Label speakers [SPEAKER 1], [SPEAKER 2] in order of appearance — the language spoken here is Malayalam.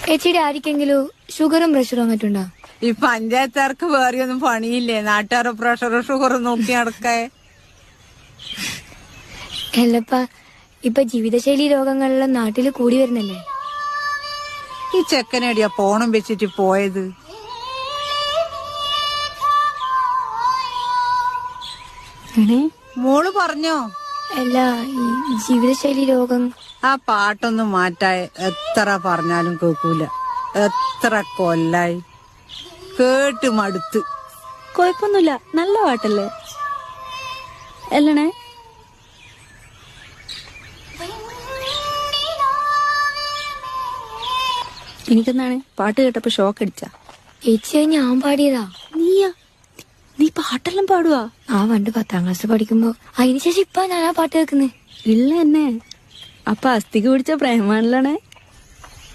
[SPEAKER 1] ചേച്ചിയുടെ ആർക്കെങ്കിലും ഷുഗറും പ്രഷറും അങ്ങോട്ടുണ്ടോ?
[SPEAKER 2] ഈ പഞ്ചായത്തുകാർക്ക് വേറെയൊന്നും പണിയില്ലേ? നാട്ടുകാരെ പ്രഷറും ഷുഗറും നോക്കി നടക്കേ.
[SPEAKER 1] അല്ലപ്പ ഇപ്പൊ ജീവിതശൈലി രോഗങ്ങളെല്ലാം നാട്ടില് കൂടി വരുന്നല്ലേ.
[SPEAKER 2] ഈ ചെക്കനടിയാ ഫോണും വെച്ചിട്ട് പോയത്. മോള് പറഞ്ഞോ?
[SPEAKER 1] അല്ല, ഈ ജീവിതശൈലി രോഗം.
[SPEAKER 2] ആ പാട്ടൊന്നും മാറ്റായ എത്ര പറഞ്ഞാലും കേൾക്കൂല. എത്ര കൊല്ലായി കേട്ട് മടുത്ത്.
[SPEAKER 3] കൊഴപ്പൊന്നുമില്ല, നല്ല പാട്ടല്ലേ അല്ലണേ? എനിക്കെന്താണ് പാട്ട് കേട്ടപ്പോ ഷോക്ക് അടിച്ച?
[SPEAKER 1] ചേച്ചി ഞാൻ പാടിയതാ.
[SPEAKER 3] നീ പാട്ടെല്ലാം പാടുവാ?
[SPEAKER 1] ആ പണ്ട് 10ാം ക്ലാസ് പഠിക്കുമ്പോ. അതിനുശേഷം ഇപ്പൊ ഞാനാ പാട്ട് കേൾക്കുന്നത്.
[SPEAKER 3] ഇല്ല എന്നെ അപ്പൊ അസ്ഥിക്ക് പിടിച്ച പ്രേമാണല്ലേ?